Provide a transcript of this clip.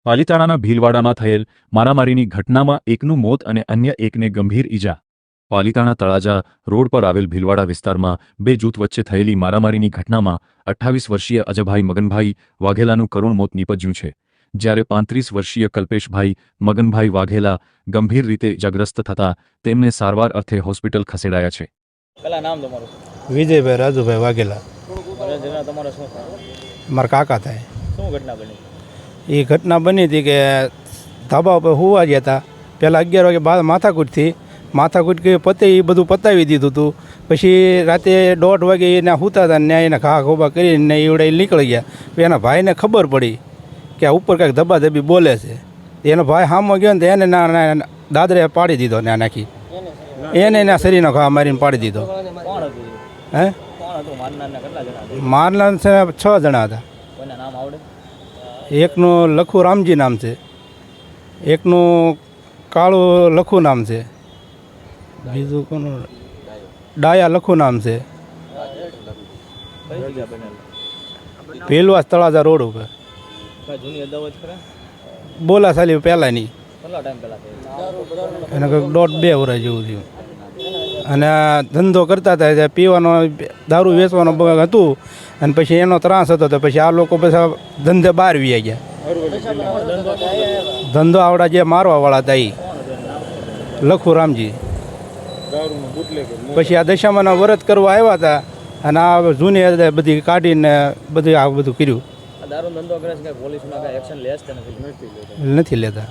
પાલીતાણાના ભીલવાડામાં થયેલ મારામારીની ઘટનામાં એકનું મોત અને અન્ય એકને ગંભીર ઈજા. પાલીતાણા તળાજા રોડ પર આવેલ ભીલવાડા વિસ્તારમાં બે જૂથ વચ્ચે થયેલી મારામારીની ઘટનામાં 28 વર્ષીય અજયભાઈ મગનભાઈ વાઘેલાનું કરુણ મોત નીપજ્યું છે, જ્યારે 35 વર્ષીય કલ્પેશભાઈ મગનભાઈ વાઘેલા ગંભીર રીતે ઇજાગ્રસ્ત થતા તેમને સારવાર અર્થે હોસ્પિટલ ખસેડાયા છે. નામ તમારું? વિજયભાઈ રાજુભાઈ વાઘેલા. તમારા શું મારા કાકા થાય. શું ઘટના બની? એ ઘટના બની હતી કે ધાબા ઉપર હોવા ગયા હતા. પહેલાં 11 વાગે બાદ માથાકૂટ કે પતે એ બધું પતાવી દીધું હતું. પછી રાતે 1:30 વાગે એના સૂતા હતા ને એના ઘા ખોબા કરીને એવડે નીકળી ગયા. એના ભાઈને ખબર પડી કે આ ઉપર કાંઈક ધબાધબી બોલે છે. એનો ભાઈ સામો ગયો ને તો એને ના દાદરે પાડી દીધો ને નાખી એને એના શરીરનો ઘા મારીને પાડી દીધો. હે મારનાર 6 જણા હતા. નામ આવડે? એકનું લખુ રામજી નામ છે, એકનું કાળું લખુ નામ છે, બીજું કોનું ડાયા લખુ નામ છે. ભીલવાસ તળાજા રોડ ઉપર. જૂની અદાવત ખરા? બોલા સાલી પહેલાંની કેટલા ટાઈમ પહેલા? એને કંઈક 1.5-2 વર્ષ જેવું થયું. અને આ ધંધો કરતા હતા, પીવાનો દારૂ વેચવાનો હતું. અને પછી એનો ત્રાસ હતો તો પછી આ લોકો પછી ધંધે બહાર વી ગયા. ધંધો આવડા જે મારવાવાળા હતા એ લખુ રામજી. પછી આ દશામાના વ્રત કરવા આવ્યા હતા અને આ જૂની બધી કાઢીને બધું આ બધું કર્યું. દારૂ ધંધો કરે છે, પોલીસમાં કઈ એક્શન લે છે? નથી લેતા.